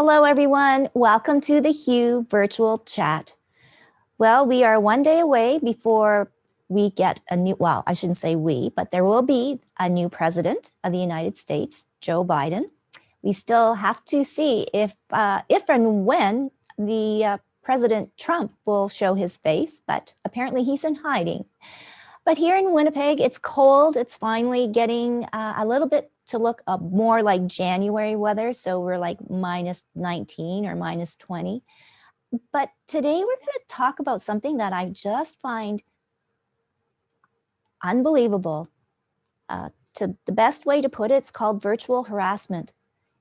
Hello, everyone. Welcome to the Hue virtual chat. Well, we are one day away before we get a new, well, I shouldn't say we, but there will be a new president of the United States, Joe Biden. We still have to see if and when the President Trump will show his face, but apparently he's in hiding. But here in Winnipeg, it's cold. It's finally getting a little bit to look more like January weather. So we're like minus 19 or minus 20. But today we're going to talk about something that I just find unbelievable. To the best way to put it, it's called virtual harassment.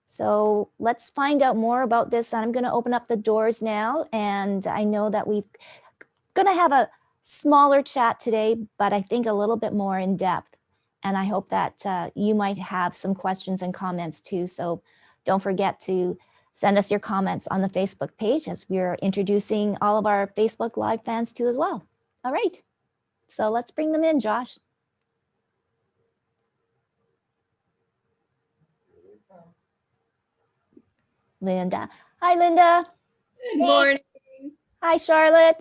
So let's find out more about this. I'm going to open up the doors now. And I know that we're going to have a smaller chat today, but I think a little bit more in depth. And I hope that you might have some questions and comments too. So don't forget to send us your comments on the Facebook page as we're introducing all of our Facebook Live fans too as well. All right, so let's bring them in, Josh. Linda. Hi, Linda. Good morning. Hi, Charlotte.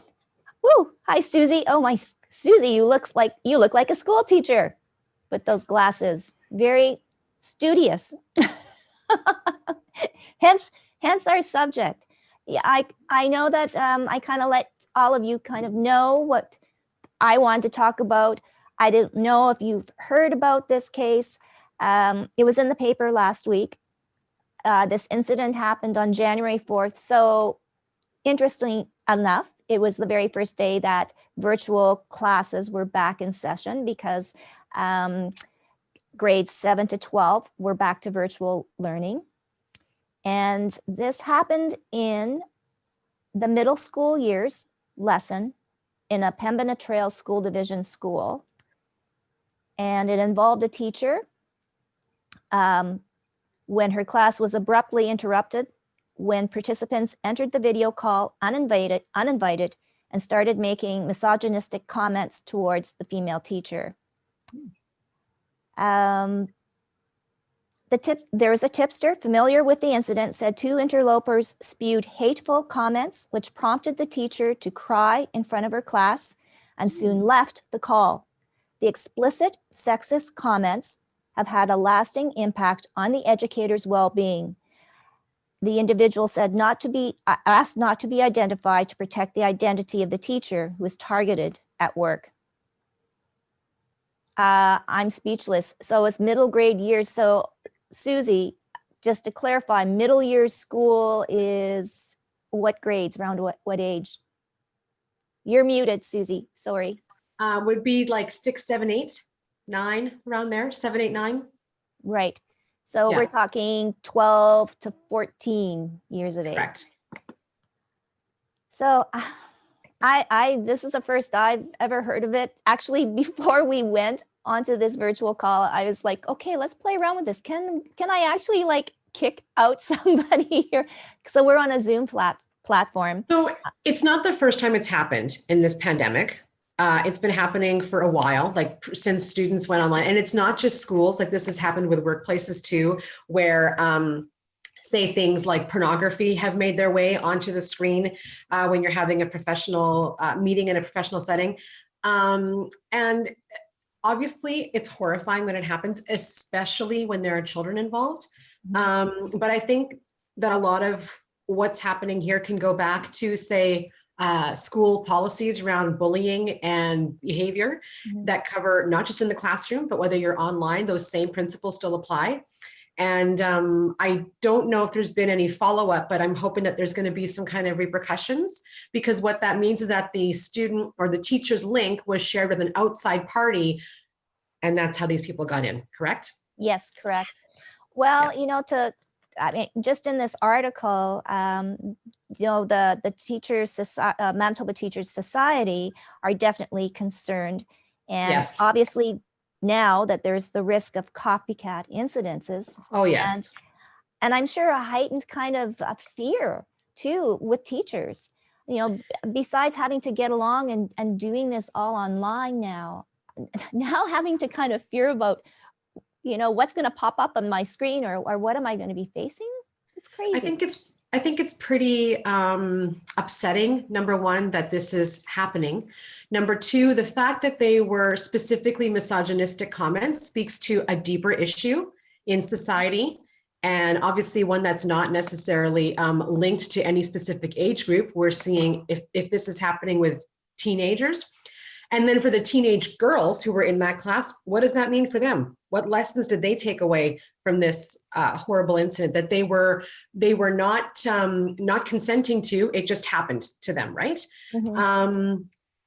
Woo! Hi, Susie. Oh, my Susie, you look like a school teacher with those glasses. Very studious. hence our subject. Yeah, I know that I kind of let all of you kind of know what I wanted to talk about. I didn't know if you've heard about this case. It was in the paper last week. This incident happened on January 4th. So interestingly enough, it was the very first day that virtual classes were back in session because grades 7 to 12 were back to virtual learning. And this happened in the middle school years lesson in a Pembina Trail School Division school. And it involved a teacher when her class was abruptly interrupted when participants entered the video call uninvited and started making misogynistic comments towards the female teacher. There was a tipster familiar with the incident said two interlopers spewed hateful comments, which prompted the teacher to cry in front of her class and soon left the call. The explicit sexist comments have had a lasting impact on the educator's well-being. The individual said asked not to be identified to protect the identity of the teacher who was targeted at work. I'm speechless. So it's middle grade years. So Susie, just to clarify, middle years school is what grades, around what age? You're muted, Susie, sorry. Would be like 6, 7, 8, 9, around there, 7, 8, 9. Right. So yeah. We're talking 12 to 14 years of age. Correct. So this is the first I've ever heard of it. Actually, before we went onto this virtual call, I was like, okay, let's play around with this. Can I actually like kick out somebody here? So we're on a Zoom platform. So it's not the first time it's happened in this pandemic. It's been happening for a while, like since students went online. And it's not just schools, like this has happened with workplaces too, where say things like pornography have made their way onto the screen when you're having a professional meeting in a professional setting. And obviously it's horrifying when it happens, especially when there are children involved. But I think that a lot of what's happening here can go back to, say, school policies around bullying and behavior that cover not just in the classroom, but whether you're online, those same principles still apply. And I don't know if there's been any follow-up, but I'm hoping that there's going to be some kind of repercussions, because what that means is that the student or the teacher's link was shared with an outside party, and that's how these people got in, correct? Yes, correct. Well, yeah. I mean, just in this article, the Teachers Manitoba Teachers Society are definitely concerned, and yes. Obviously now that there's the risk of copycat incidences. Oh yes, and I'm sure a heightened kind of fear too with teachers. Besides having to get along and doing this all online now having to kind of fear about what's going to pop up on my screen or what am I going to be facing? It's crazy. I think I think it's pretty upsetting, number one, that this is happening. Number two, the fact that they were specifically misogynistic comments speaks to a deeper issue in society, and obviously one that's not necessarily linked to any specific age group. We're seeing if this is happening with teenagers. And then for the teenage girls who were in that class, what does that mean for them? What lessons did they take away from this horrible incident that they were not consenting to? It just happened to them, right? Mm-hmm.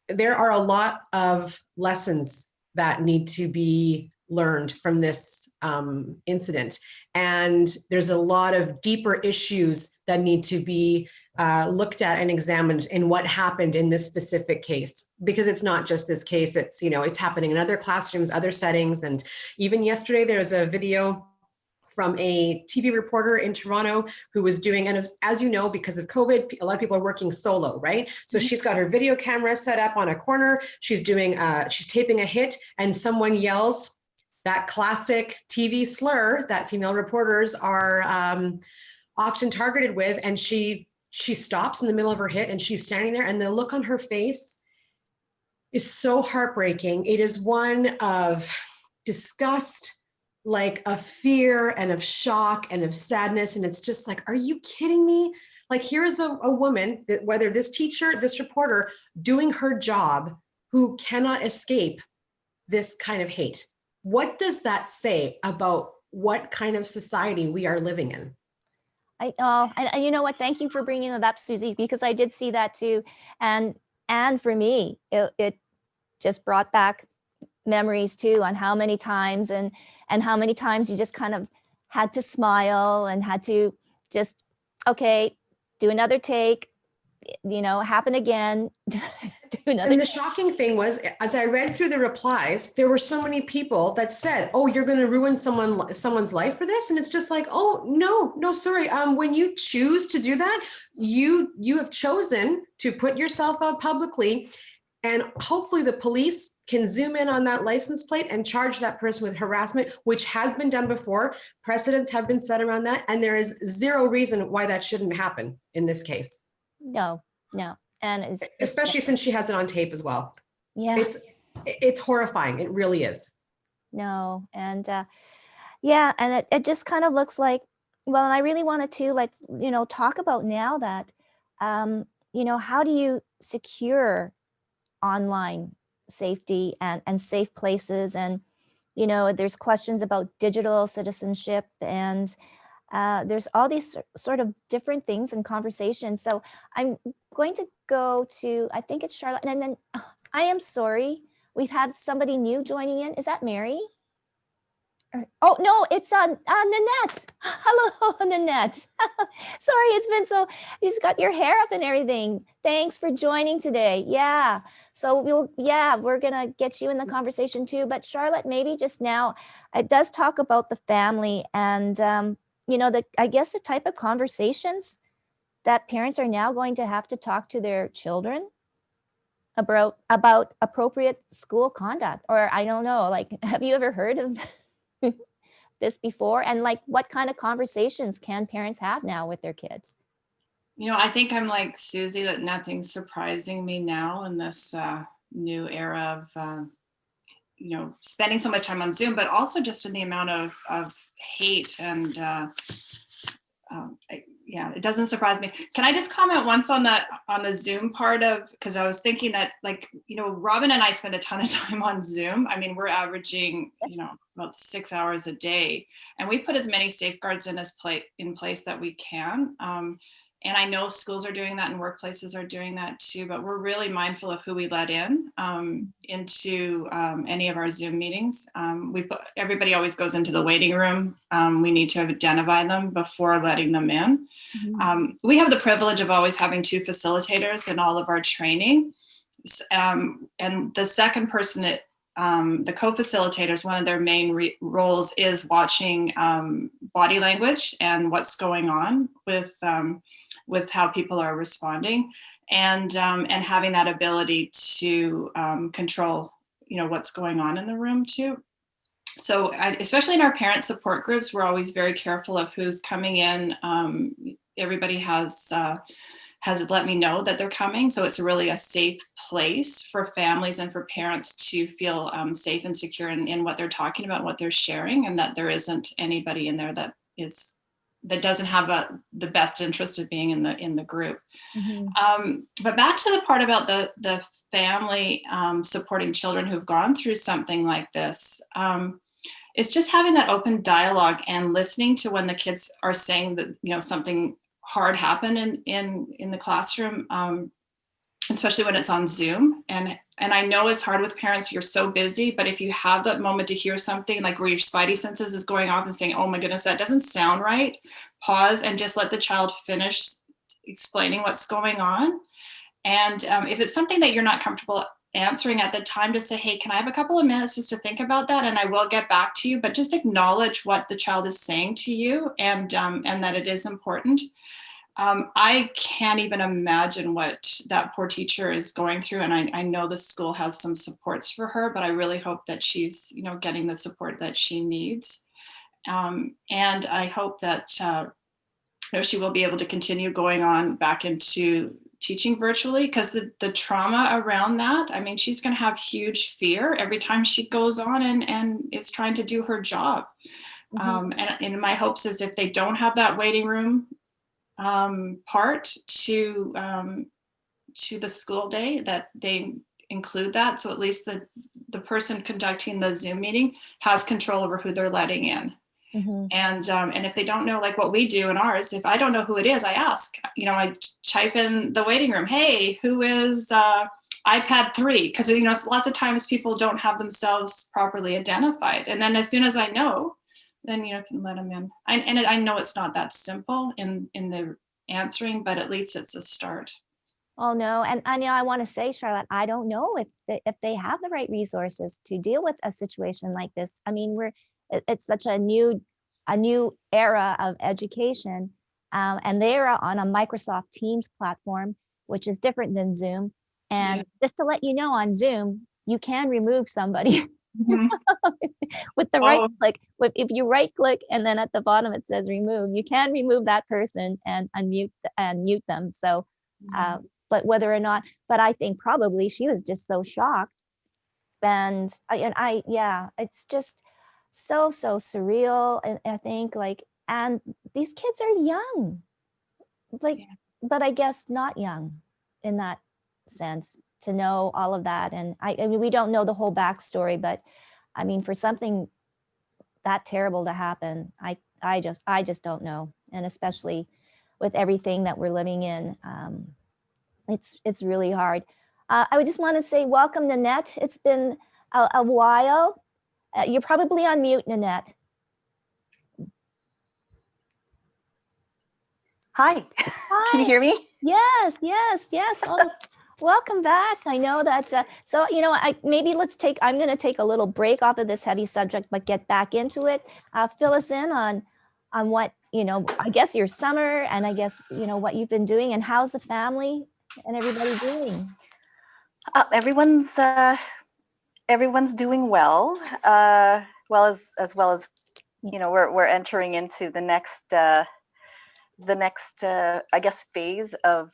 There are a lot of lessons that need to be learned from this incident, and there's a lot of deeper issues that need to be looked at and examined in what happened in this specific case, because it's not just this case. It's, you know, it's happening in other classrooms, other settings. And even yesterday, there's a video from a TV reporter in Toronto who was doing, and as you know, because of COVID, a lot of people are working solo, right? So she's got her video camera set up on a corner. She's doing, she's taping a hit, and someone yells that classic TV slur that female reporters are often targeted with, and she stops in the middle of her hit, and she's standing there, and the look on her face is so heartbreaking. It is one of disgust, like of fear and of shock and of sadness. And it's just like, are you kidding me? Like, here's a woman, that whether this teacher, this reporter, doing her job, who cannot escape this kind of hate. What does that say about what kind of society we are living in? And you know what? Thank you for bringing it up, Susie, because I did see that too. And for me, it just brought back memories too, on how many times and how many times you just kind of had to smile and had to just, okay, do another take, you know, happen again. Do another. And the shocking thing was, as I read through the replies, there were so many people that said, "Oh, you're going to ruin someone's life for this," and it's just like, "Oh, no, sorry. When you choose to do that, you have chosen to put yourself out publicly, and hopefully the police can zoom in on that license plate and charge that person with harassment, which has been done before. Precedents have been set around that, and there is zero reason why that shouldn't happen in this case." No. And especially since she has it on tape as well. Yeah. It's horrifying. It really is. No. And yeah, and it just kind of looks like, well, and I really wanted to, like, you know, talk about now that, you know, how do you secure online safety and safe places? And, you know, there's questions about digital citizenship, and there's all these sort of different things and conversations. So I'm going to go to, I think it's Charlotte, and then I am sorry, we've had somebody new joining in. Is that Mary? Oh no, it's Nanette. Hello, Nanette. Sorry, it's been so, you just got your hair up and everything. Thanks for joining today. Yeah, so we're gonna get you in the conversation too. But Charlotte, maybe just now, it does talk about the family and you know, I guess the type of conversations that parents are now going to have to talk to their children about appropriate school conduct. Or I don't know, like, have you ever heard of this before? And like, what kind of conversations can parents have now with their kids? You know, I think I'm like Susie, that nothing's surprising me now in this new era of, you know, spending so much time on Zoom, but also just in the amount of hate and yeah, it doesn't surprise me. Can I just comment once on the Zoom part of, because I was thinking that, like, you know, Robin and I spend a ton of time on Zoom. I mean, we're averaging, you know, about 6 hours a day, and we put as many safeguards in place that we can. And I know schools are doing that and workplaces are doing that too, but we're really mindful of who we let in into any of our Zoom meetings. Everybody always goes into the waiting room. We need to identify them before letting them in. Mm-hmm. We have the privilege of always having 2 facilitators in all of our training. And the second person, the co-facilitators, one of their main roles is watching body language and what's going on with how people are responding, and having that ability to control, you know, what's going on in the room too. So especially in our parent support groups, we're always very careful of who's coming in. everybody has let me know that they're coming. So it's really a safe place for families and for parents to feel safe and secure in what they're talking about, what they're sharing, and that there isn't anybody in there that doesn't have the best interest of being in the group. But back to the part about the family supporting children who've gone through something like this. It's just having that open dialogue and listening to when the kids are saying that, you know, something hard happened in the classroom, especially when it's on Zoom. And I know it's hard with parents, you're so busy, but if you have that moment to hear something like where your spidey senses is going off and saying, oh my goodness, that doesn't sound right, pause and just let the child finish explaining what's going on. And if it's something that you're not comfortable answering at the time, to say, hey, can I have a couple of minutes just to think about that, and I will get back to you, but just acknowledge what the child is saying to you, and that it is important. I can't even imagine what that poor teacher is going through, and I know the school has some supports for her, but I really hope that she's, you know, getting the support that she needs. And I hope that you know, she will be able to continue going on back into teaching virtually, because the trauma around that, I mean, she's going to have huge fear every time she goes on and is trying to do her job. And my hopes is if they don't have that waiting room part to the school day, that they include that, so at least the person conducting the Zoom meeting has control over who they're letting in. And if they don't know, like what we do in ours, if I don't know who it is, I ask, you know, I type in the waiting room, hey, who is iPad 3? Because, you know, lots of times people don't have themselves properly identified. And then as soon as I know, then, you know, can let them in. And I know it's not that simple in the answering, but at least it's a start. Oh no, and you know, I want to say, Charlotte, I don't know if they have the right resources to deal with a situation like this. I mean, it's such a new era of education, and they are on a Microsoft Teams platform, which is different than Zoom. And just to let you know, on Zoom, you can remove somebody with the right click. If you right click and then at the bottom it says remove, you can remove that person and mute them. So. But whether or not, but I think probably she was just so shocked. And yeah, it's just so surreal. And I think like, and these kids are young, like, but I guess not young in that sense to know all of that. And I mean, we don't know the whole backstory, but I mean, for something that terrible to happen, I just don't know. And especially with everything that we're living in, it's really hard. I would just want to say welcome, Nanette. It's been a while. You're probably on mute, Nanette. Hi. Can you hear me? Yes. Oh, welcome back. I know that. So, you know, I'm going to take a little break off of this heavy subject, but get back into it. Fill us in on what, you know, I guess your summer, and I guess, you know, what you've been doing, and how's the family and everybody doing? Everyone's doing well. As well as, you know, we're entering into the next I guess phase of,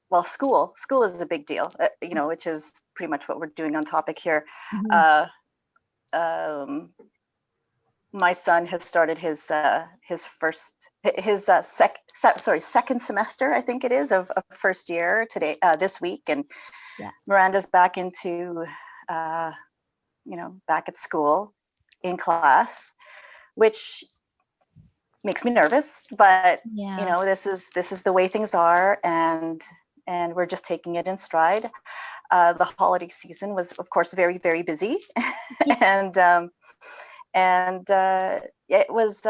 well, school is a big deal, you know, which is pretty much what we're doing on topic here. My son has started his second semester, I think it is, of first year today, this week, and yes. Miranda's back into, you know, back at school in class, which makes me nervous, but Yeah. you know, this is the way things are, and we're just taking it in stride. The holiday season was, of course, very, very busy, and it was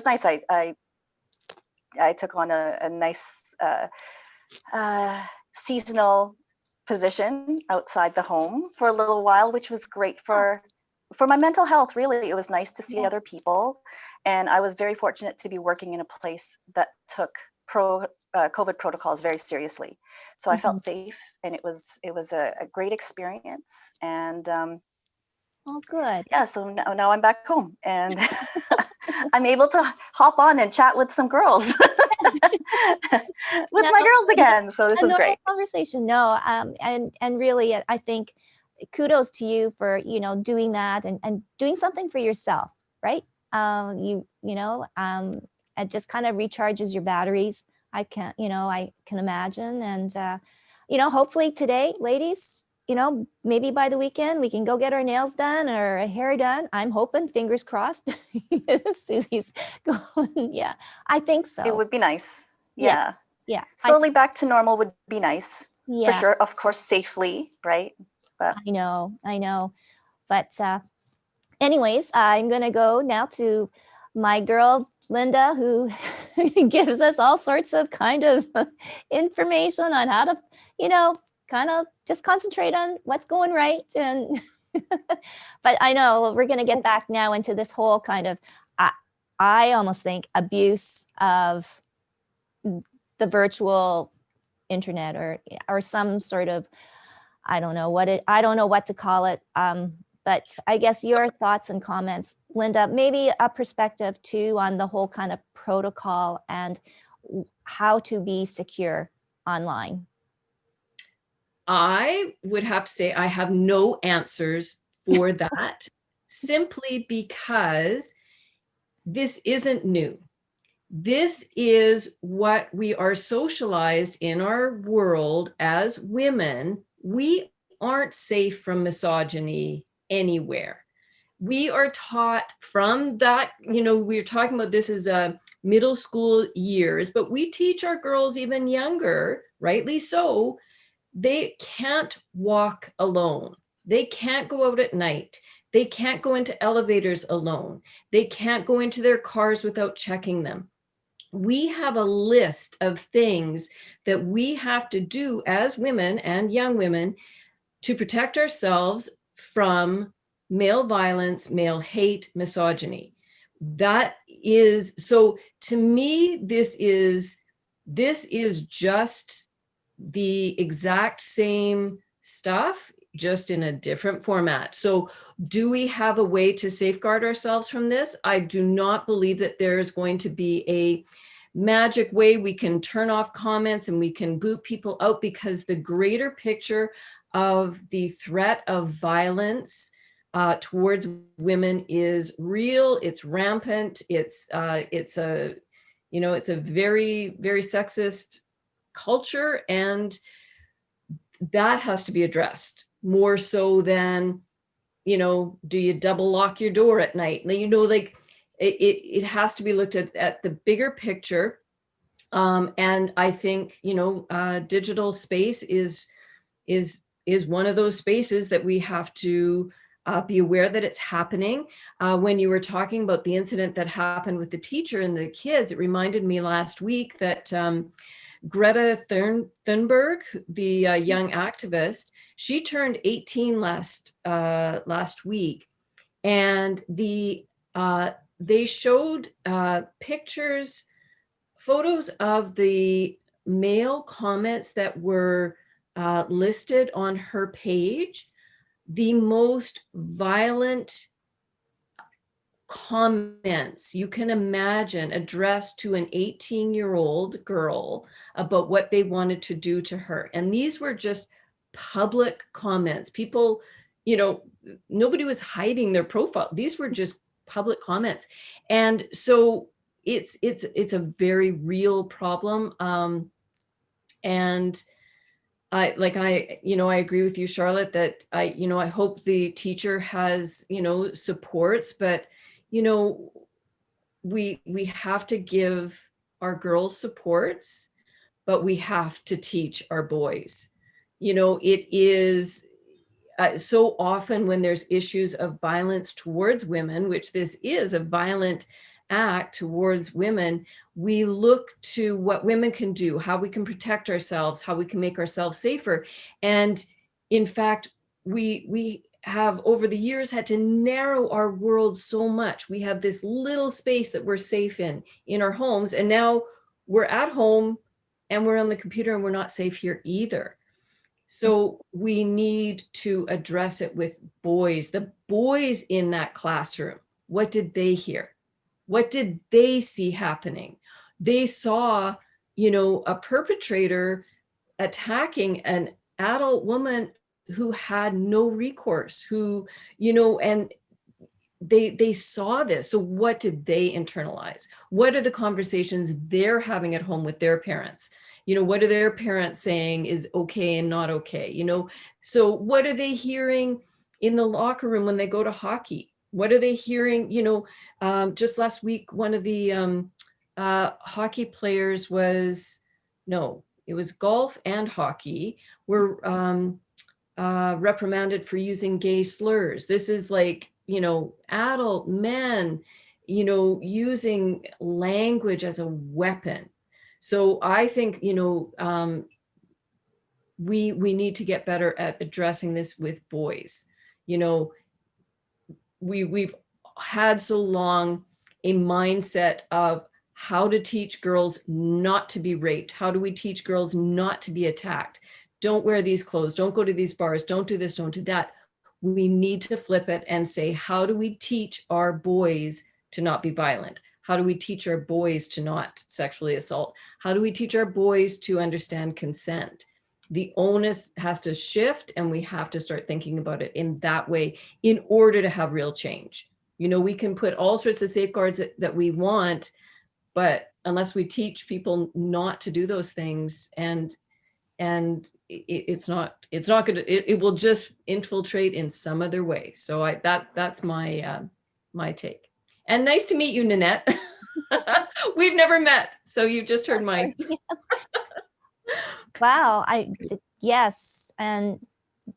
nice. I took on a nice seasonal position outside the home for a little while, which was great for my mental health. Really, it was nice to see other people, and I was very fortunate to be working in a place that took COVID protocols very seriously. So I felt safe, and it was a great experience. And oh, good. yeah, so now I'm back home, and I'm able to hop on and chat with some girls. with No, my girls again. So this a is normal great. conversation. No, and really, I think kudos to you for doing that and doing something for yourself, right? It just kind of recharges your batteries. I can imagine, and hopefully today, ladies, maybe by the weekend we can go get our nails done or a hair done. I'm hoping, fingers crossed. Susie's going, yeah, I think so. It would be nice. Yeah. Yeah. Yeah. Slowly back to normal would be nice. For Yeah. sure. Of course, safely, right? But I know. But anyways, I'm going to go now to my girl, Linda, who gives us all sorts of kind of information on how to, kind of just concentrate on what's going right. And, but I know we're going to get back now into this whole kind of, I almost think, abuse of the virtual internet or some sort of, I don't know what to call it. But I guess your thoughts and comments, Linda, maybe a perspective too on the whole kind of protocol and how to be secure online. I would have to say I have no answers for that, simply because this isn't new. This is what we are socialized in our world as women. We aren't safe from misogyny anywhere. We are taught from that, we're talking about this as a middle school years, but we teach our girls even younger, rightly so, they can't walk alone. They can't go out at night. They can't go into elevators alone. They can't go into their cars without checking them. We have a list of things that we have to do as women and young women to protect ourselves from male violence, male hate, misogyny. That is, so to me, this is just the exact same stuff, just in a different format. So do we have a way to safeguard ourselves from this? I do not believe that there's going to be a magic way we can turn off comments and we can boot people out, because the greater picture of the threat of violence towards women is real. It's rampant. It's a very, very sexist culture, and that has to be addressed more so than, do you double lock your door at night? It has to be looked at the bigger picture. And I think, digital space is one of those spaces that we have to be aware that it's happening. When you were talking about the incident that happened with the teacher and the kids, it reminded me last week that Greta Thunberg, the young activist, she turned 18 last week, and they showed photos of the male comments that were listed on her page, the most violent comments you can imagine addressed to an 18-year-old girl about what they wanted to do to her. And these were just public comments. People, nobody was hiding their profile. These were just public comments. And so it's a very real problem. And I agree with you, Charlotte, that I hope the teacher has, supports, but, we have to give our girls supports, but we have to teach our boys. It is so often when there's issues of violence towards women, which this is a violent act towards women, we look to what women can do, how we can protect ourselves, how we can make ourselves safer. And in fact, we have over the years had to narrow our world so much. We have this little space that we're safe in our homes, and now we're at home and we're on the computer and we're not safe here either. So we need to address it with boys. The boys in that classroom, what did they hear? What did they see happening? they saw, a perpetrator attacking an adult woman who had no recourse, who, and they saw this. So what did they internalize? What are the conversations they're having at home with their parents? What are their parents saying is okay and not okay? So what are they hearing in the locker room when they go to hockey? What are they hearing? Just last week, one of the hockey players it was golf and hockey were reprimanded for using gay slurs. This is like, adult men, using language as a weapon. So I think, we need to get better at addressing this with boys. We've had so long a mindset of how to teach girls not to be raped. How do we teach girls not to be attacked? Don't wear these clothes. Don't go to these bars. Don't do this. Don't do that. We need to flip it and say, how do we teach our boys to not be violent? How do we teach our boys to not sexually assault? How do we teach our boys to understand consent? The onus has to shift, and we have to start thinking about it in that way in order to have real change. We can put all sorts of safeguards that we want, but unless we teach people not to do those things, and it's not good, it will just infiltrate in some other way. So that's my take. And nice to meet you, Nanette. We've never met, so you just heard my Wow, yes, and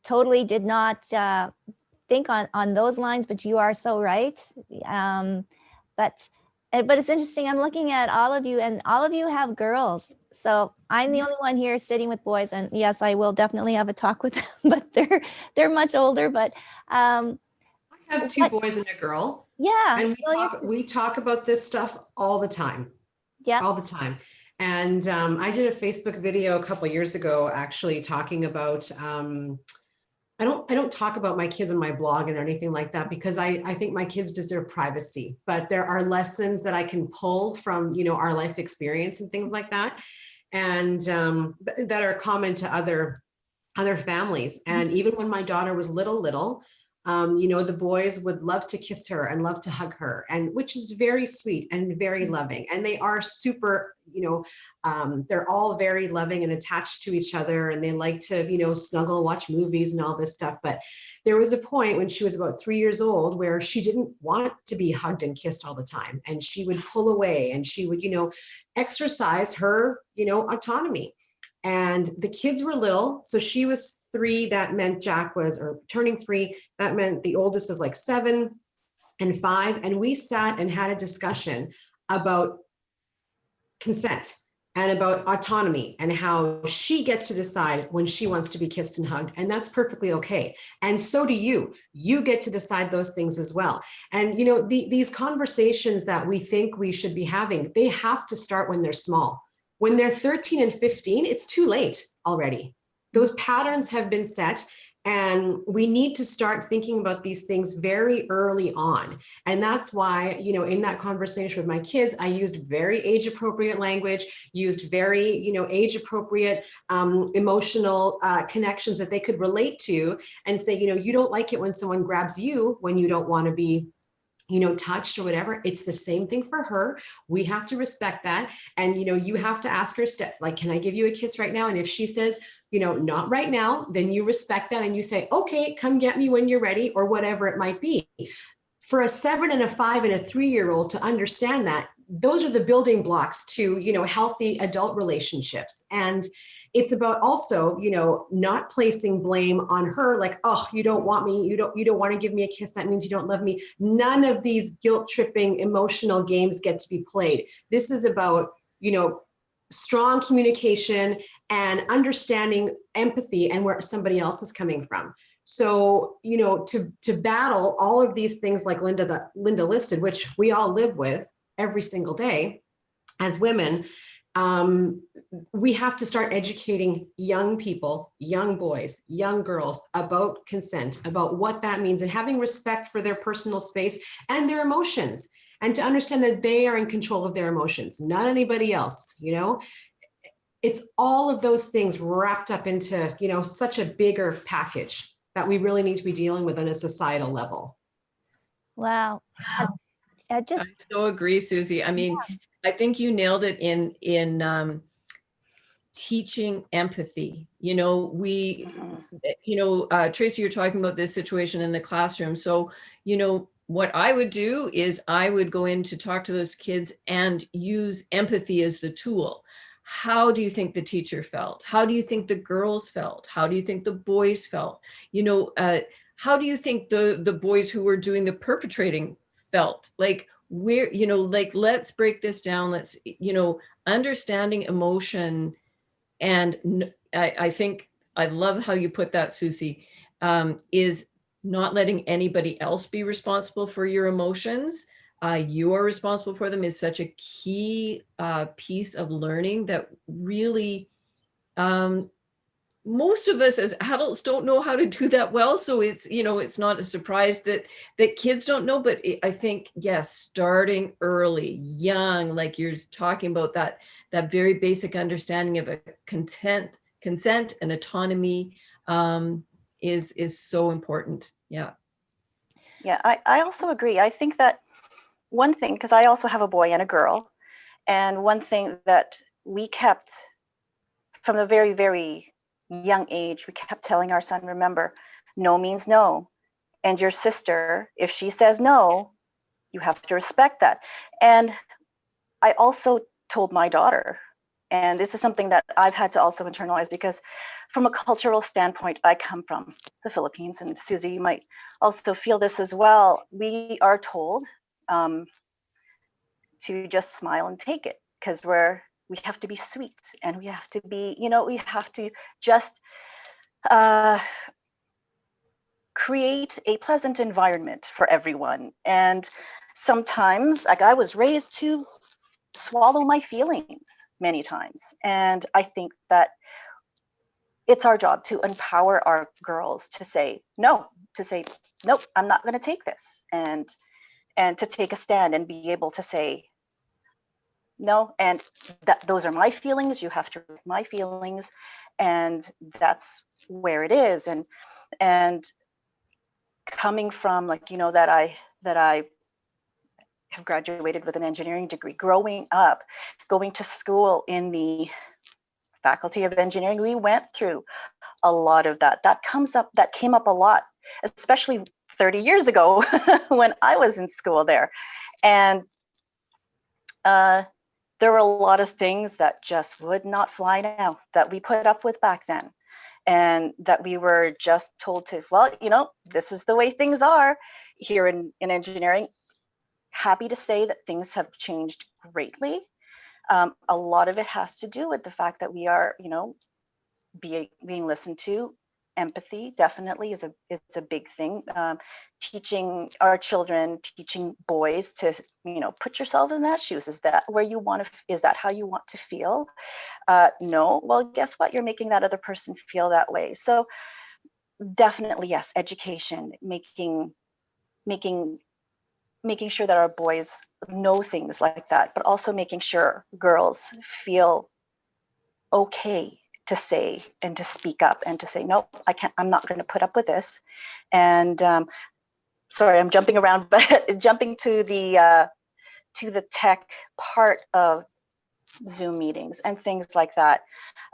totally did not think on those lines, but you are so right. But it's interesting. I'm looking at all of you, and all of you have girls. So I'm the only one here sitting with boys, and yes, I will definitely have a talk with them. But they're much older. But I have two boys and a girl. Yeah, and we talk about this stuff all the time. Yeah, all the time. And I did a Facebook video a couple of years ago, actually talking about. I don't talk about my kids on my blog and anything like that, because I think my kids deserve privacy. But there are lessons that I can pull from our life experience and things like that, and that are common to other families. And even when my daughter was little. The boys would love to kiss her and love to hug her, and which is very sweet and very loving. And they are super, they're all very loving and attached to each other, and they like to, snuggle, watch movies and all this stuff. But there was a point when she was about 3 years old where she didn't want to be hugged and kissed all the time. And she would pull away, and she would, exercise her, autonomy. And the kids were little. So she was 3, that meant Jack was, or turning 3, that meant the oldest was like 7 and 5. And we sat and had a discussion about consent and about autonomy, and how she gets to decide when she wants to be kissed and hugged. And that's perfectly okay. And so do you. You get to decide those things as well. And, these conversations that we think we should be having, they have to start when they're small. When they're 13 and 15, it's too late already. Those patterns have been set, and we need to start thinking about these things very early on. And that's why, in that conversation with my kids, I used very age-appropriate language, used very, age-appropriate emotional connections that they could relate to, and say, you don't like it when someone grabs you when you don't want to be touched or whatever. It's the same thing for her. We have to respect that. And, you have to ask her, like, can I give you a kiss right now? And if she says, not right now, then you respect that. And you say, okay, come get me when you're ready, or whatever it might be. For a 7 and a 5 and a 3-year-old to understand that, those are the building blocks to, healthy adult relationships. And it's about also, not placing blame on her, like, oh, you don't want me, you don't want to give me a kiss, that means you don't love me. None of these guilt-tripping emotional games get to be played. This is about, strong communication and understanding empathy and where somebody else is coming from. So, to battle all of these things like Linda listed, which we all live with every single day as women, we have to start educating young people, young boys, young girls about consent, about what that means, and having respect for their personal space and their emotions. and to understand that they are in control of their emotions, not anybody else, you know? It's all of those things wrapped up into, you know, such a bigger package that we really need to be dealing with on a societal level. Wow. I Just so agree, Susie. I mean, I think you nailed it in teaching empathy. You know, Tracy, you're talking about this situation in the classroom. So, you know, what I would do is I would go in to talk to those kids and use empathy as the tool. How do you think the teacher felt? How do you think the girls felt? How do you think the boys felt? You know, how do you think the boys who were doing the perpetrating felt? Like, where, you know, like, let's break this down. Let's, you know, understanding emotion. And I think I love how you put that, Susie, is not letting anybody else be responsible for your emotions. You are responsible for them is such a key piece of learning that really most of us as adults don't know how to do that well. So it's, you know, it's not a surprise that kids don't know, but I think, yes, starting early, young, like you're talking about that very basic understanding of a consent and autonomy is so important. Yeah. Yeah, I also agree. I think that one thing, because I also have a boy and a girl, and one thing that we kept from a very, very young age, we kept telling our son, remember, no means no. And your sister, if she says no, you have to respect that. And I also told my daughter, and this is something that I've had to also internalize, because from a cultural standpoint, I come from the Philippines, and Susie, you might also feel this as well. We are told to just smile and take it, because we have to be sweet, and we have to be, you know, we have to just create a pleasant environment for everyone. And sometimes, like, I was raised to swallow my feelings many times. And I think that it's our job to empower our girls to say no, nope, I'm not going to take this, and to take a stand and be able to say no, and that those are my feelings, you have to respect my feelings, and that's where it is. And coming from, like, you know, that I have graduated with an engineering degree, growing up, going to school in the faculty of engineering, we went through a lot of that. That came up a lot, especially 30 years ago when I was in school there. And there were a lot of things that just would not fly now, that we put up with back then. And that we were just told to, well, you know, this is the way things are here in engineering. Happy to say that things have changed greatly. A lot of it has to do with the fact that we are, you know, being listened to. Empathy definitely is a big thing. Teaching our children, teaching boys to, you know, put yourself in that shoes. Is that where you want to? Is that how you want to feel? No. Well, guess what? You're making that other person feel that way. So definitely, yes, education, making sure that our boys know things like that, but also making sure girls feel okay to say and to speak up and to say, no, I can't, I'm not going to put up with this. And sorry, I'm jumping around, but jumping to the tech part of Zoom meetings and things like that.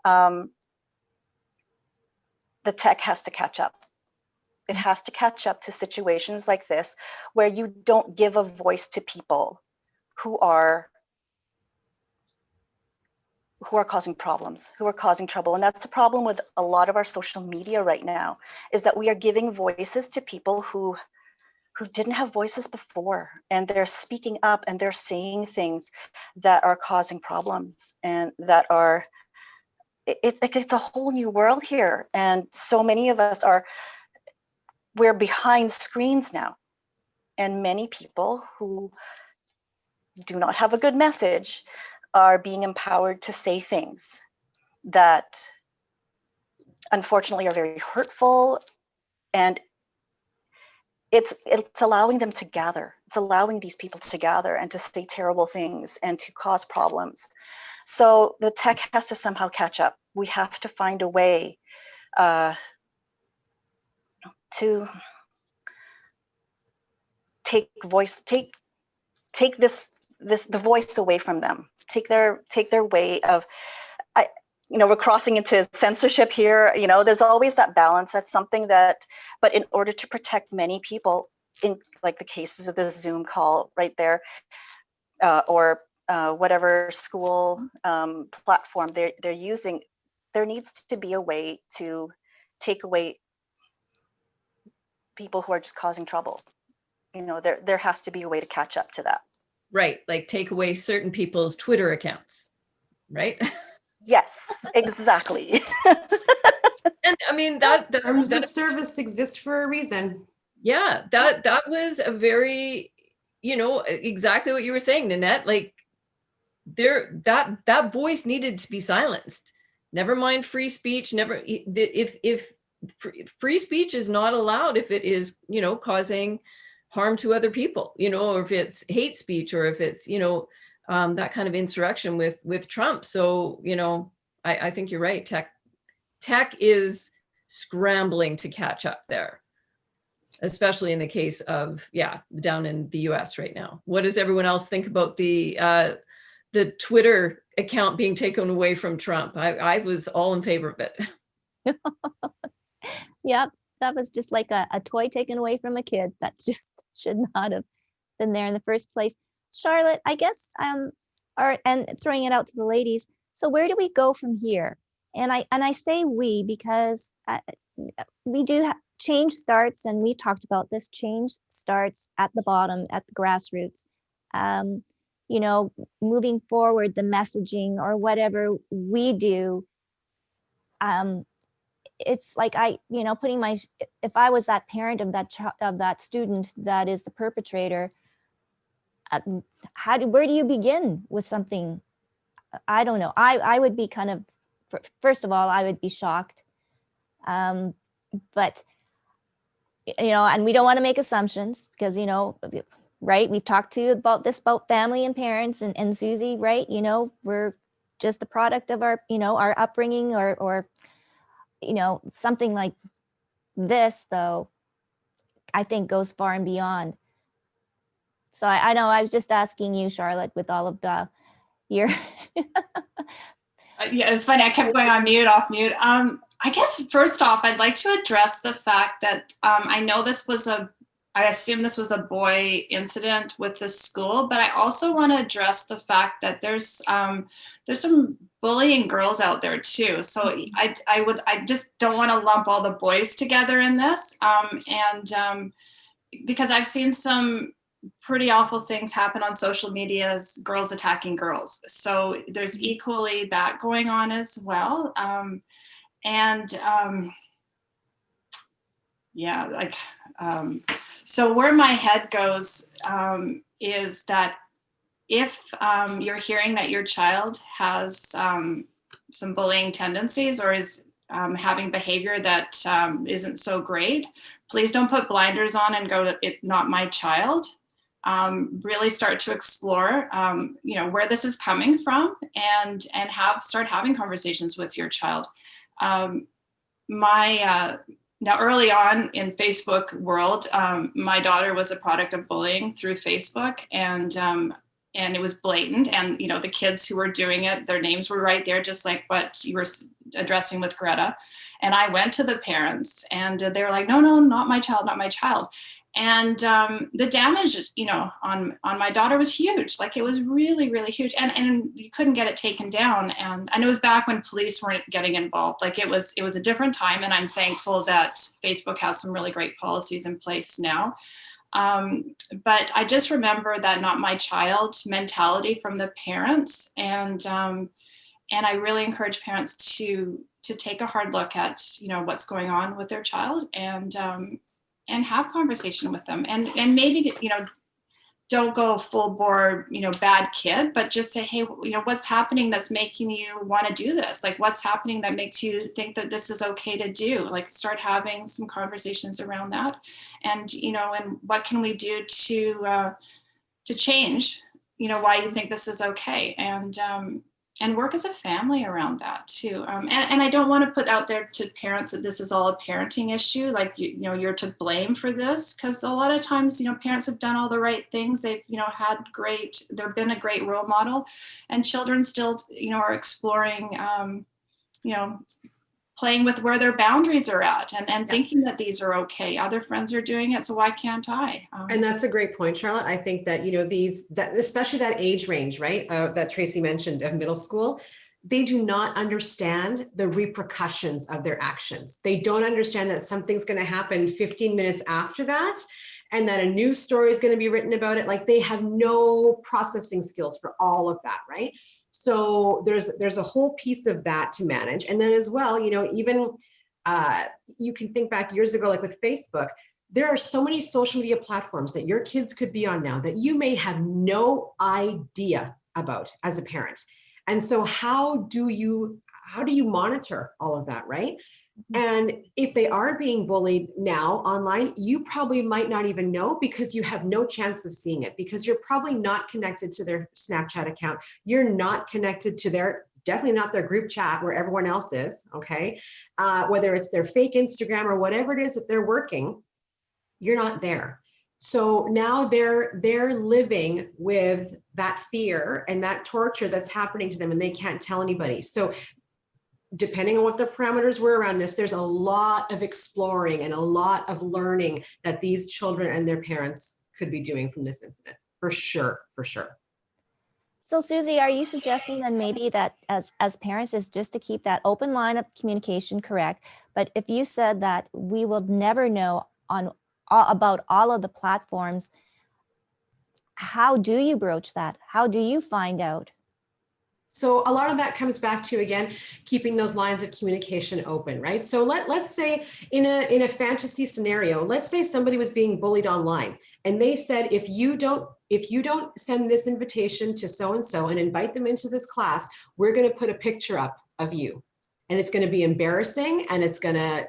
The tech has to catch up. It has to catch up to situations like this, where you don't give a voice to people who are causing problems, who are causing trouble. And that's the problem with a lot of our social media right now, is that we are giving voices to people who didn't have voices before, and they're speaking up and they're saying things that are causing problems, and that are, it's a whole new world here. And so many of us we're behind screens now. And many people who do not have a good message are being empowered to say things that unfortunately are very hurtful. And it's allowing them to gather. It's allowing these people to gather and to say terrible things and to cause problems. So the tech has to somehow catch up. We have to find a way to take the voice away from them. Take their way of, we're crossing into censorship here. There's always that balance. That's something that, but in order to protect many people, in like the cases of the Zoom call right there, or whatever school platform they're using, there needs to be a way to take away people who are just causing trouble. There has to be a way to catch up to that. Right, like take away certain people's Twitter accounts, right? Yes, exactly. And I mean that terms of service exist for a reason. Yeah, that was a very, exactly what you were saying, Nanette. Like that voice needed to be silenced. Never mind free speech. Never, if free speech is not allowed, if it is, causing harm to other people, or if it's hate speech, or if it's, that kind of insurrection with Trump. So, I think you're right. Tech is scrambling to catch up there, especially in the case of, down in the US right now. What does everyone else think about the Twitter account being taken away from Trump? I was all in favor of it. Yep, that was just like a toy taken away from a kid that just should not have been there in the first place. Charlotte, I guess, and throwing it out to the ladies. So where do we go from here? And I say we because we do have change starts, and we talked about this. Change starts at the bottom, at the grassroots. Moving forward, the messaging or whatever we do, it's like putting if I was that parent of that student that is the perpetrator, where do you begin with something? I don't know. I would be kind of, first of all, I would be shocked, but and we don't want to make assumptions because right, we've talked to you about family and parents, and Susie, right, we're just the product of our our upbringing, or something like this, though, I think goes far and beyond. So I know I was just asking you, Charlotte, with all of your yeah, it's funny, I kept going on mute, off mute. I guess first off, I'd like to address the fact that I know I assume this was a boy incident with the school, but I also want to address the fact that there's some bullying girls out there too. So I just don't want to lump all the boys together in this, because I've seen some pretty awful things happen on social media as girls attacking girls. So there's equally that going on as well. So where my head goes is that if you're hearing that your child has some bullying tendencies or is having behavior that isn't so great, please don't put blinders on and go to it, not my child. Really start to explore, where this is coming from, and start having conversations with your child. Now, early on in Facebook world, my daughter was a product of bullying through Facebook, and it was blatant. And the kids who were doing it, their names were right there, just like what you were addressing with Greta. And I went to the parents, and they were like, "No, not my child, not my child." And the damage, on my daughter was huge. Like, it was really, really huge, and you couldn't get it taken down. And it was back when police weren't getting involved. Like, it was a different time, and I'm thankful that Facebook has some really great policies in place now. But I just remember that not my child mentality from the parents, and I really encourage parents to take a hard look at what's going on with their child, and have conversation with them, and maybe don't go full bore, bad kid, but just say, hey, what's happening that's making you want to do this? Like, what's happening that makes you think that this is okay to do? Like, start having some conversations around that, and and what can we do to change, why you think this is okay, and work as a family around that too. And I don't want to put out there to parents that this is all a parenting issue, like you're to blame for this, because a lot of times parents have done all the right things. They've they've been a great role model, and children still are exploring, playing with where their boundaries are at, and thinking that these are okay. Other friends are doing it, so why can't I? And that's a great point, Charlotte. I think that, especially that age range, right, that Tracy mentioned of middle school, they do not understand the repercussions of their actions. They don't understand that something's going to happen 15 minutes after that, and that a news story is going to be written about it. Like, they have no processing skills for all of that, right? So there's a whole piece of that to manage. And then as well, even you can think back years ago, like with Facebook, there are so many social media platforms that your kids could be on now that you may have no idea about as a parent. And so how do you monitor all of that, right? And if they are being bullied now online, you probably might not even know, because you have no chance of seeing it, because you're probably not connected to their Snapchat account. You're not connected to definitely not their group chat where everyone else is, okay? Whether it's their fake Instagram or whatever it is that they're working, you're not there. So now they're living with that fear and that torture that's happening to them, and they can't tell anybody. So depending on what the parameters were around this, there's a lot of exploring and a lot of learning that these children and their parents could be doing from this incident, for sure. So Susie, are you suggesting then maybe that as parents is just to keep that open line of communication correct? But if you said that we will never know about all of the platforms, how do you broach that? How do you find out? So a lot of that comes back to, again, keeping those lines of communication open, right? So let's say in a fantasy scenario, let's say somebody was being bullied online, and they said, if you don't send this invitation to so-and-so and invite them into this class, we're going to put a picture up of you. And it's going to be embarrassing, and it's going to,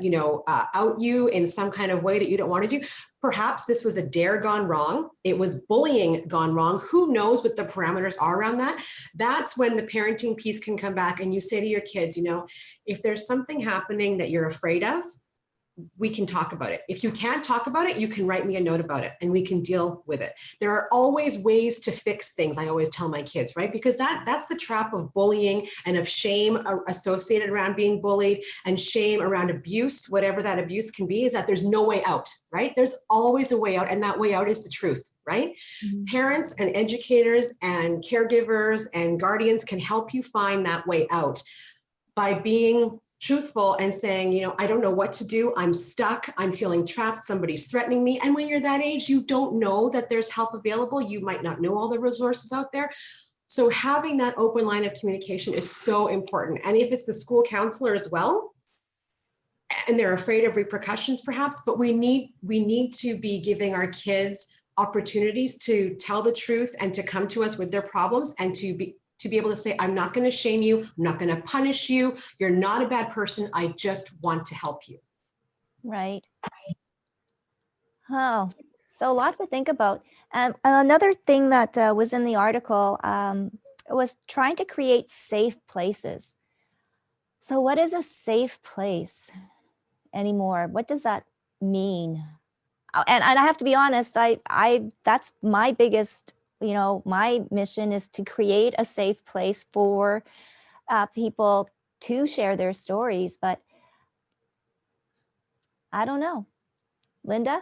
out you in some kind of way that you don't want to do. Perhaps this was a dare gone wrong. It was bullying gone wrong. Who knows what the parameters are around that? That's when the parenting piece can come back, and you say to your kids, if there's something happening that you're afraid of, we can talk about it. If you can't talk about it, you can write me a note about it, and we can deal with it. There are always ways to fix things, I always tell my kids, right? Because that's the trap of bullying and of shame associated around being bullied, and shame around abuse, whatever that abuse can be, is that there's no way out, right? There's always a way out, and that way out is the truth, right? Mm-hmm. Parents and educators and caregivers and guardians can help you find that way out by being truthful and saying, I don't know what to do. I'm stuck. I'm feeling trapped. Somebody's threatening me. And when you're that age, you don't know that there's help available. You might not know all the resources out there. So having that open line of communication is so important. And if it's the school counselor as well, and they're afraid of repercussions perhaps, but we need to be giving our kids opportunities to tell the truth and to come to us with their problems, and to be able to say, I'm not going to shame you. I'm not going to punish you. You're not a bad person. I just want to help you. Right. Oh, so lots to think about. And another thing that was in the article was trying to create safe places. So what is a safe place anymore? What does that mean? And I have to be honest, I that's my biggest, my mission is to create a safe place for people to share their stories, but I don't know. Linda?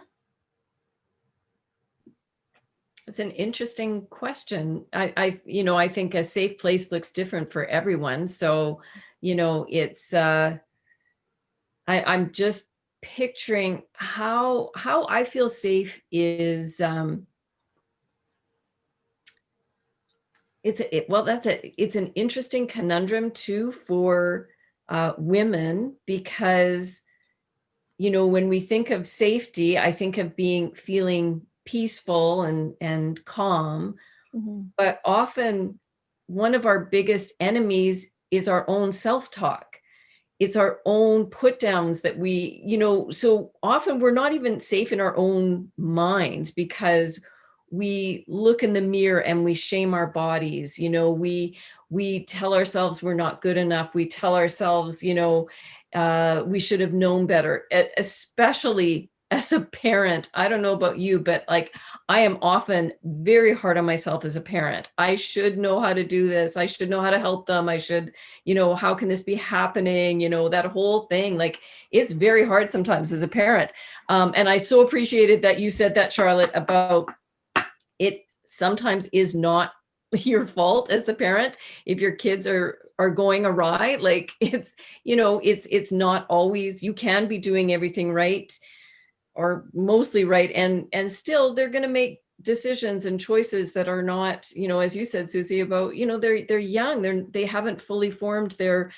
It's an interesting question. I think a safe place looks different for everyone. So, it's, I'm just picturing how I feel safe is, it's an interesting conundrum too for women, because when we think of safety, I think of feeling peaceful and calm. Mhm. But often one of our biggest enemies is our own self-talk. It's our own put downs that we, so often we're not even safe in our own minds because we look in the mirror and we shame our bodies. We tell ourselves we're not good enough. We tell ourselves, we should have known better, especially as a parent. I don't know about you, but like I am often very hard on myself as a parent. I should know how to do this. I should know how to help them. I should, how can this be happening? That whole thing, like it's very hard sometimes as a parent. And I so appreciated that you said that, Charlotte, about it sometimes is not your fault as the parent if your kids are going awry. Like it's not always, you can be doing everything right or mostly right, and still they're going to make decisions and choices that are not, as you said, Susie, about, they're young, they haven't fully formed their,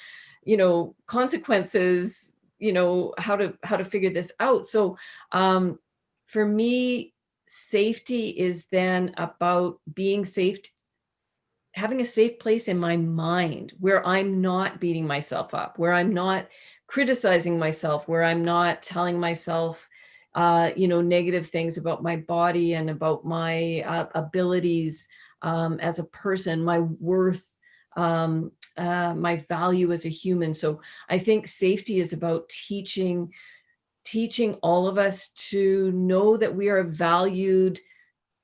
consequences, how to figure this out. So for me, safety is then about being safe, having a safe place in my mind where I'm not beating myself up, where I'm not criticizing myself, where I'm not telling myself, negative things about my body and about my abilities as a person, my worth, my value as a human. So I think safety is about teaching all of us to know that we are valued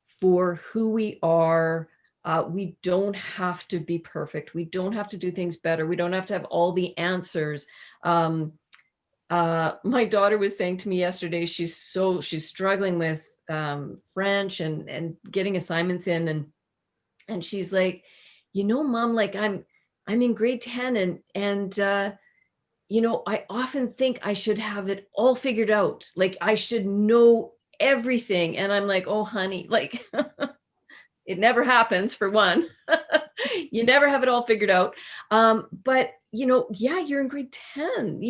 for who we are. We don't have to be perfect. We don't have to do things better. We don't have to have all the answers. My daughter was saying to me yesterday, she's struggling with French and getting assignments in, and she's like, Mom, like I'm in grade 10 and I often think I should have it all figured out. Like I should know everything. And I'm like, oh, honey, like it never happens, for one. You never have it all figured out. But, yeah, you're in grade 10,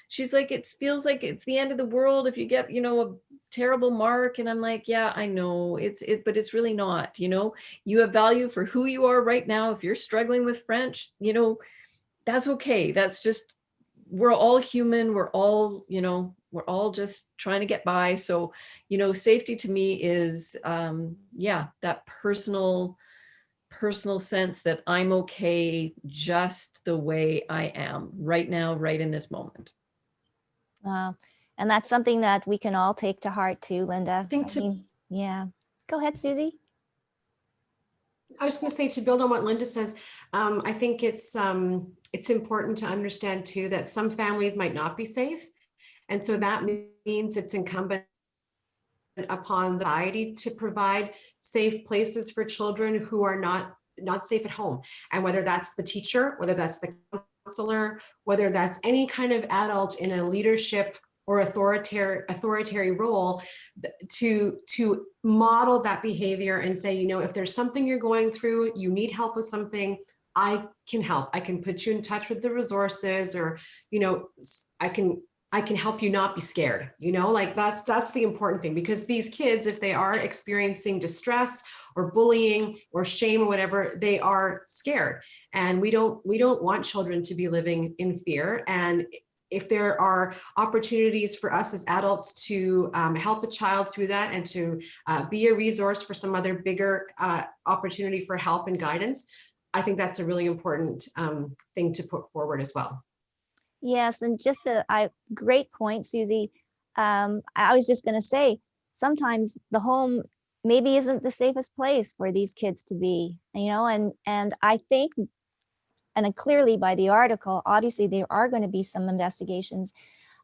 she's like, it feels like it's the end of the world if you get, a terrible mark. And I'm like, yeah, I know but it's really not, you have value for who you are right now. If you're struggling with French, that's okay. That's just, we're all human. We're all just trying to get by. So, safety to me is, that personal sense that I'm okay just the way I am right now, right in this moment. Wow. And that's something that we can all take to heart too, Linda. Yeah. Go ahead, Susie. I was going to say, to build on what Linda says, I think it's important to understand too that some families might not be safe, and so that means it's incumbent upon society to provide safe places for children who are not safe at home. And whether that's the teacher, whether that's the counselor, whether that's any kind of adult in a leadership or authoritarian role, to model that behavior and say, if there's something you're going through, you need help with something, I can help. I can put you in touch with the resources, or, I can help you not be scared. Like that's the important thing, because these kids, if they are experiencing distress or bullying or shame or whatever, they are scared. And we don't want children to be living in fear. And if there are opportunities for us as adults to help a child through that, and to be a resource for some other bigger opportunity for help and guidance, I think that's a really important thing to put forward as well. Yes, and just a great point, Susie. I was just going to say, sometimes the home maybe isn't the safest place for these kids to be, and I think, and clearly by the article, obviously there are going to be some investigations,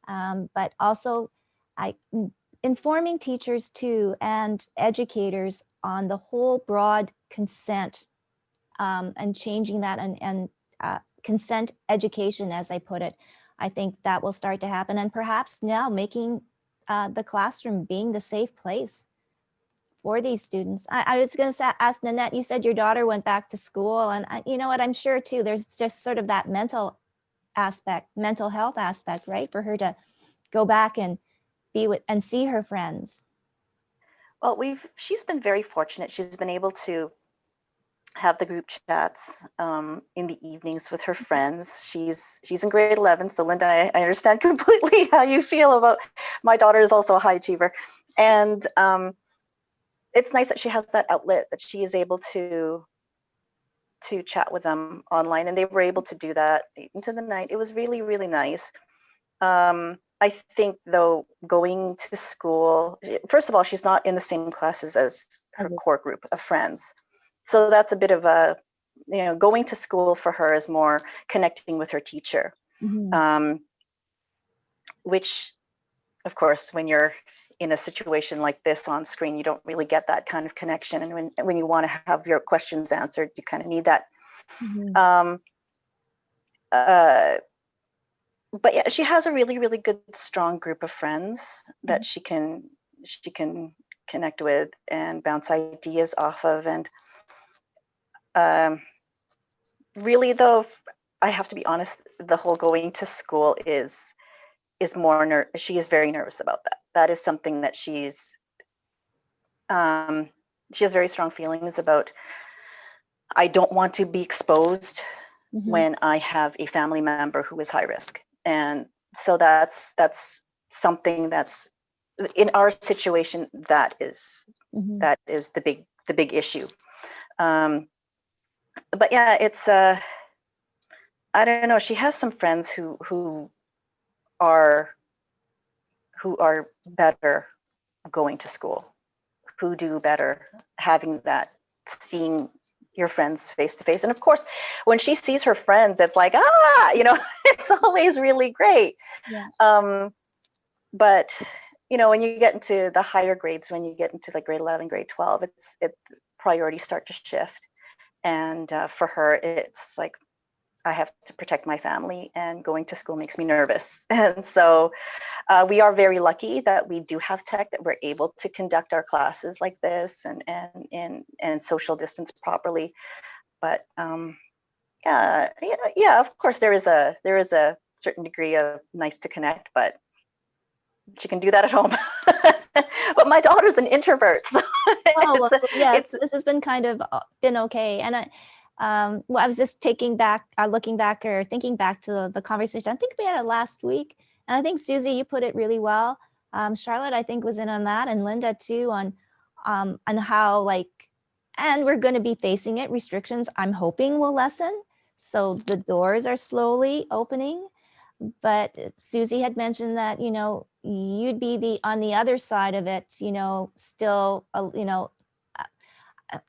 but also informing teachers too and educators on the whole broad consent, and changing that, and consent education, as I put it. I think that will start to happen, and perhaps now making the classroom being the safe place for these students. I was going to ask Nanette, you said your daughter went back to school, and you know what, I'm sure too, there's just sort of that mental health aspect, right? For her to go back and be with and see her friends. Well, she's been very fortunate. She's been able to have the group chats in the evenings with her friends. She's in grade 11, so Linda, I understand completely how you feel about. My daughter is also a high achiever, and it's nice that she has that outlet that she is able to chat with them online, and they were able to do that into the night. It was really, really nice. I think though, going to school, first of all, she's not in the same classes as her core group of friends. So that's a bit of a, going to school for her is more connecting with her teacher, which, of course, when you're in a situation like this on screen, you don't really get that kind of connection. And when you want to have your questions answered, you kind of need that. But yeah, she has a really, really good, strong group of friends that she can connect with and bounce ideas off of. And really, though, I have to be honest, the whole going to school is more she is very nervous about that. That is something that she has very strong feelings about. I don't want to be exposed when I have a family member who is high risk. And so that's something that's in our situation, that is the big issue. But yeah, it's I don't know. She has some friends who are better going to school, who do better having that, seeing your friends face to face. And of course, when she sees her friends, it's like, it's always really great. Yeah. But when you get into the higher grades, when you get into like grade 11, grade 12, it's priorities start to shift. And for her, it's like, I have to protect my family, and going to school makes me nervous. And so we are very lucky that we do have tech, that we're able to conduct our classes like this and social distance properly. But yeah, of course there is a certain degree of nice to connect, but she can do that at home. But my daughter's an introvert. So well, yes, this has been kind of been okay. And I was just looking back or thinking back to the conversation. I think we had it last week, and I think Susie, you put it really well. Charlotte, I think, was in on that, and Linda too, on how and we're going to be facing it. Restrictions, I'm hoping, will lessen, so the doors are slowly opening. But Susie had mentioned that you'd be on the other side of it, still,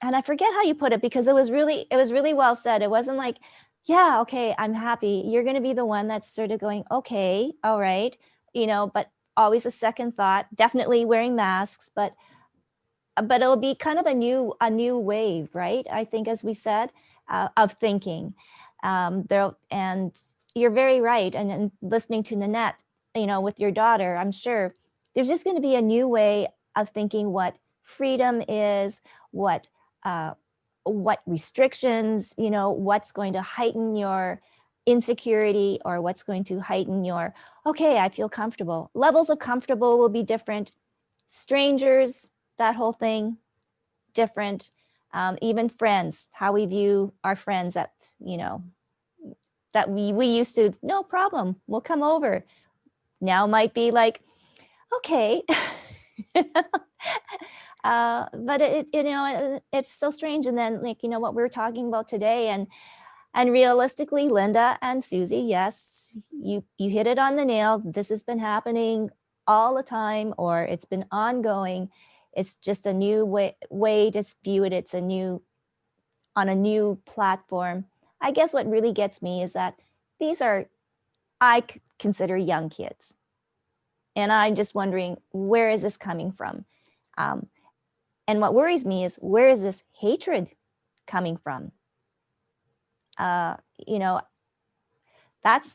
and I forget how you put it, because it was really well said. It wasn't like, yeah, okay, I'm happy. You're going to be the one that's sort of going, okay, all right, but always a second thought. Definitely wearing masks, but it'll be kind of a new wave, right? I think, as we said, of thinking. And you're very right. And listening to Nanette, with your daughter, I'm sure there's just going to be a new way of thinking what freedom is, what restrictions, what's going to heighten your insecurity, or what's going to heighten your, okay, I feel comfortable. Levels of comfortable will be different. Strangers, that whole thing, different. Even friends, how we view our friends, that that we used to, no problem, we'll come over, now might be like, okay. But it's so strange. And then, what we were talking about today, and realistically, Linda and Susie, yes, you hit it on the nail. This has been happening all the time, or it's been ongoing. It's just a new way to view it. It's on a new platform. I guess what really gets me is that these are, I consider, young kids. And I'm just wondering, where is this coming from? And what worries me is, where is this hatred coming from? That's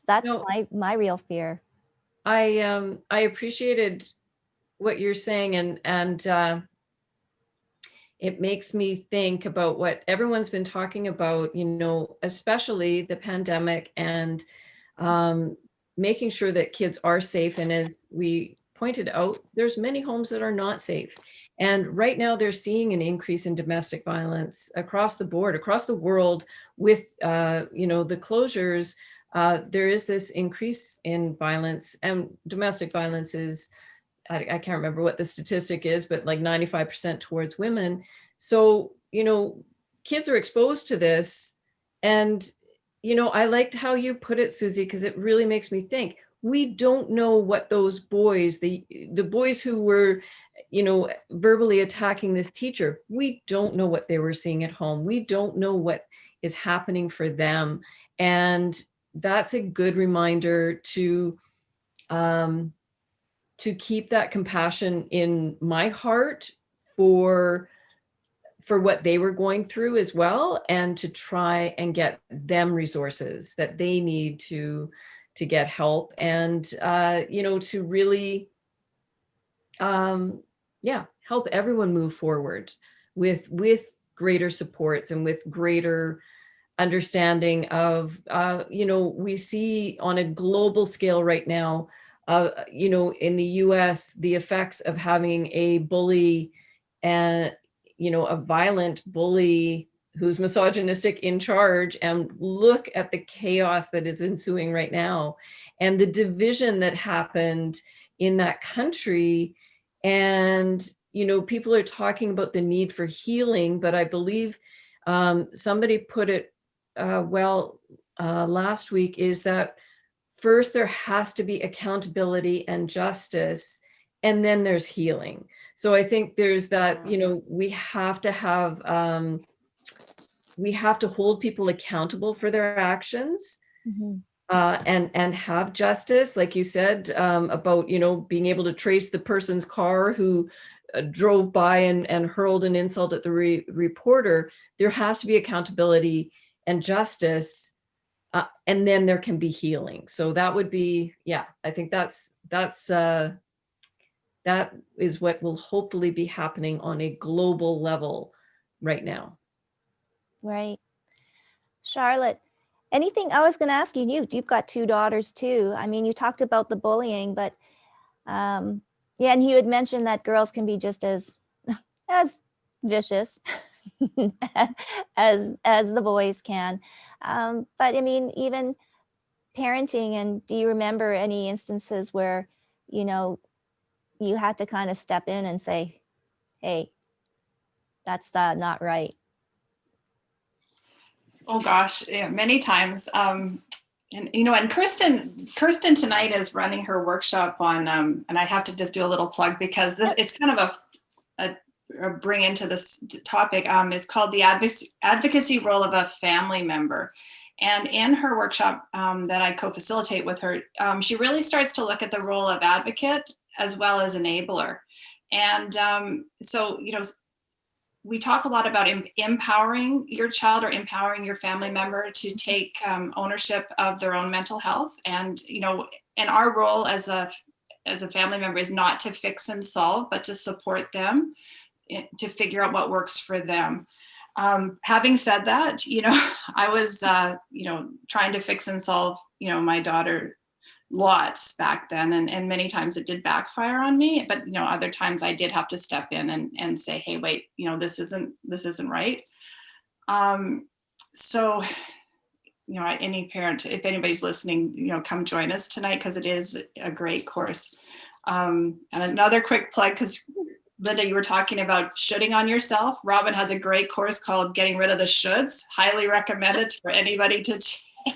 my real fear. I appreciated what you're saying, and it makes me think about what everyone's been talking about, especially the pandemic, and making sure that kids are safe. And as we pointed out, there's many homes that are not safe. And right now they're seeing an increase in domestic violence across the board, across the world with, the closures. There is this increase in violence, and domestic violence is, I can't remember what the statistic is, but like 95% towards women. So, kids are exposed to this. And, I liked how you put it, Susie, because it really makes me think. We don't know what those boys, the boys who were, verbally attacking this teacher, we don't know what they were seeing at home. We don't know what is happening for them. And that's a good reminder to keep that compassion in my heart for what they were going through as well, and to try and get them resources that they need to get help, and to really help everyone move forward with greater supports and with greater understanding of, we see on a global scale right now, in the US, the effects of having a bully and, a violent bully who's misogynistic in charge, and look at the chaos that is ensuing right now and the division that happened in that country. And, people are talking about the need for healing, but I believe somebody put it last week, is that first there has to be accountability and justice, and then there's healing. So I think there's that, we have to have, we have to hold people accountable for their actions. Mm-hmm. And have justice, like you said, about, being able to trace the person's car who drove by and hurled an insult at the reporter. There has to be accountability and justice, and then there can be healing. So that would be, I think that is what will hopefully be happening on a global level right now. Right. Charlotte, anything I was going to ask you, you've got 2 daughters too. I mean, you talked about the bullying, but and you had mentioned that girls can be just as vicious as the boys can. But I mean, even parenting, and do you remember any instances where, you had to kind of step in and say, hey, that's not right? Oh gosh, yeah, many times. And Kirsten tonight is running her workshop on, and I have to just do a little plug because it's kind of a bring into this topic. It's called the advocacy role of a family member. And in her workshop that I co-facilitate with her, she really starts to look at the role of advocate as well as enabler. And so, we talk a lot about empowering your child or empowering your family member to take ownership of their own mental health. And, and our role as a family member is not to fix and solve, but to support them to figure out what works for them. Having said that, I was, trying to fix and solve, my daughter lots back then, and many times it did backfire on me, but other times I did have to step in and say, hey, wait, this isn't right. So any parent, if anybody's listening, come join us tonight, because it is a great course. And another quick plug, because Linda, you were talking about shoulding on yourself. Robin has a great course called Getting Rid of the Shoulds. Highly recommended for anybody to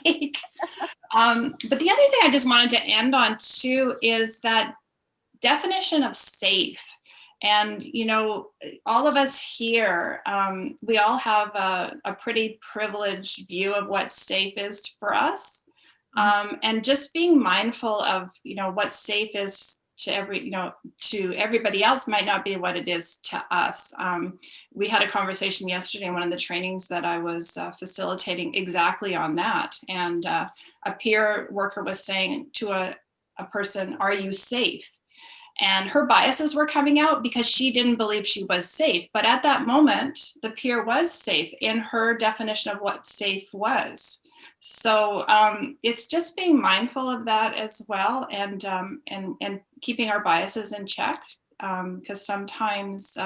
take. But the other thing I just wanted to end on too is that definition of safe. And, all of us here, we all have a pretty privileged view of what safe is for us. And just being mindful of, what safe is to everybody else might not be what it is to us. We had a conversation yesterday in one of the trainings that I was facilitating exactly on that. And a peer worker was saying to a person, are you safe? And her biases were coming out because she didn't believe she was safe. But at that moment, the peer was safe in her definition of what safe was. So it's just being mindful of that as well, and keeping our biases in check. because sometimes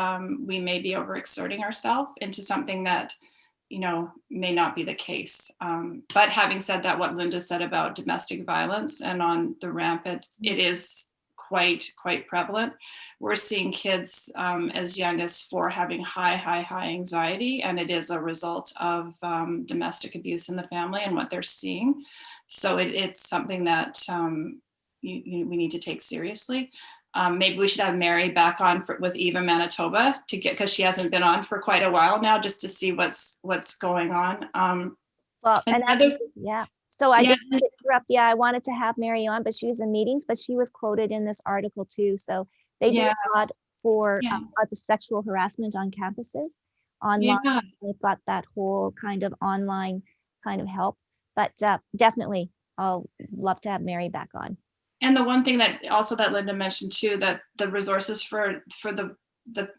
we may be overexerting ourselves into something that, may not be the case. But having said that, what Linda said about domestic violence and on the rampant, it is quite prevalent. We're seeing kids as young as 4 having high anxiety, and it is a result of domestic abuse in the family and what they're seeing. So it's something that we need to take seriously. Maybe we should have Mary back on with Eva Manitoba because she hasn't been on for quite a while now, just to see what's going on. Well, and yeah. So I Yeah. just wanted to interrupt. Yeah, I wanted to have Mary on, but she was in meetings, but she was quoted in this article too. So they do a lot for the sexual harassment on campuses, online. Yeah. They've got that whole kind of online kind of help. But definitely, I'll love to have Mary back on. And the one thing that Linda mentioned too, that the resources for the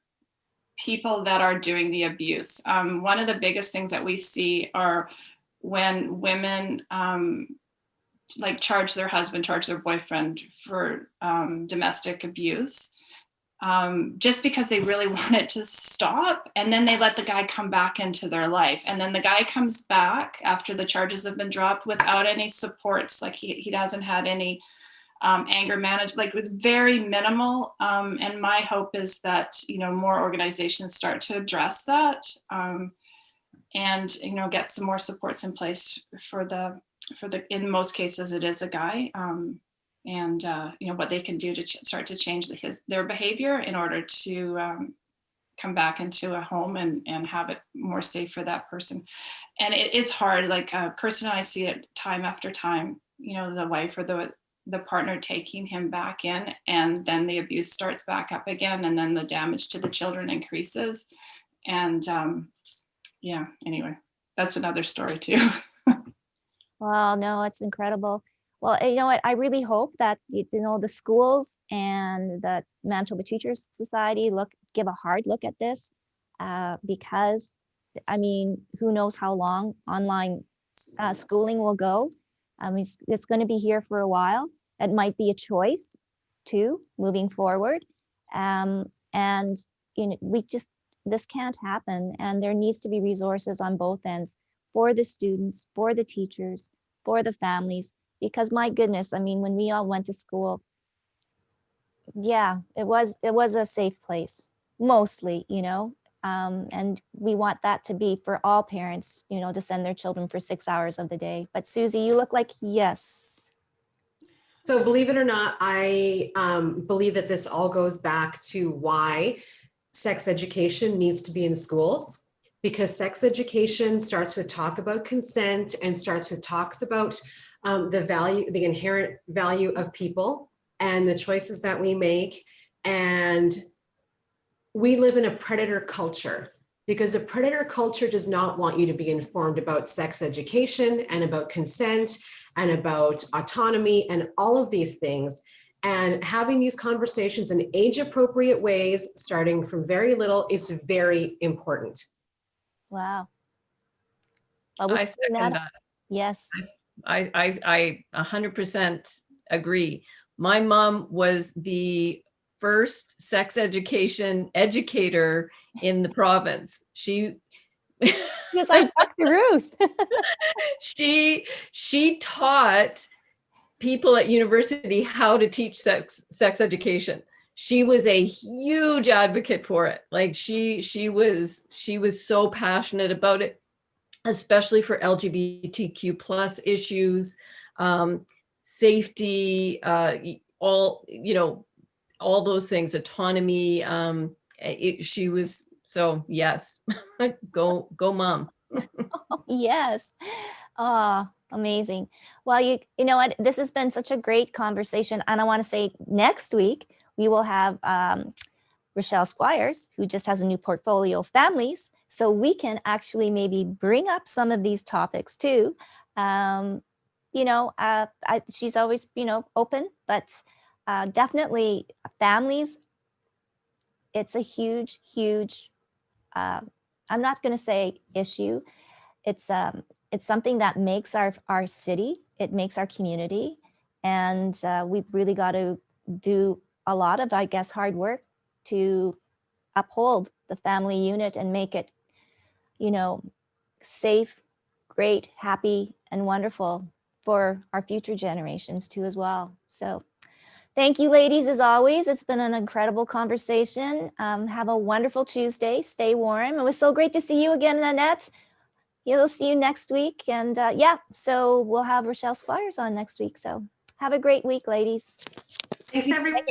people that are doing the abuse. One of the biggest things that we see are when women charge their husband, charge their boyfriend for domestic abuse, just because they really want it to stop. And then they let the guy come back into their life. And then the guy comes back after the charges have been dropped without any supports. Like he hasn't had any anger managed, like with very minimal. And my hope is that, more organizations start to address that and, get some more supports in place for the, in most cases, it is a guy. And what they can do to start to change their behavior in order to come back into a home and have it more safe for that person. And it's hard, like Kirsten and I see it time after time, the wife or the partner taking him back in, and then the abuse starts back up again, and then the damage to the children increases. And anyway, that's another story too. Well, no, it's incredible. Well, you know what? I really hope that the schools and the Manitoba Teachers Society give a hard look at this, because I mean, who knows how long online schooling will go. I mean, it's going to be here for a while. It might be a choice too, moving forward. And this can't happen. And there needs to be resources on both ends for the students, for the teachers, for the families, because my goodness, I mean, when we all went to school, yeah, it was a safe place, mostly, and we want that to be for all parents, to send their children for 6 hours of the day. But Susie, you look like yes. So believe it or not, I believe that this all goes back to why sex education needs to be in schools, because sex education starts with talk about consent and starts with talks about the inherent value of people and the choices that we make. And we live in a predator culture, because a predator culture does not want you to be informed about sex education and about consent and about autonomy and all of these things. And having these conversations in age-appropriate ways, starting from very little, is very important. Wow. I second that. Yes. I 100% agree. My mom was the first sex education educator in the province. She was like Dr. Ruth. she taught people at university how to teach sex education. She was a huge advocate for it. Like she was so passionate about it, especially for LGBTQ plus issues, safety, all those things, autonomy. She was, so yes, go mom. Yes. Oh, amazing. Well, you know what? This has been such a great conversation. And I want to say next week, we will have Rochelle Squires, who just has a new portfolio of families. So we can actually maybe bring up some of these topics too. She's always, open, but definitely families. It's a huge, huge, I'm not going to say issue. It's something that makes our city, it makes our community. And we've really got to do a lot of, I guess, hard work to uphold the family unit and make it, you know, safe, great, happy, and wonderful for our future generations too as well. So thank you, ladies, as always. It's been an incredible conversation. Have a wonderful Tuesday. Stay warm. It was so great to see you again, Annette. We'll see you next week. And yeah, so we'll have Rochelle Squires on next week. So have a great week, ladies. Thanks, everyone.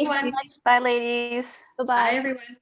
Bye, ladies. Bye-bye. Bye, everyone.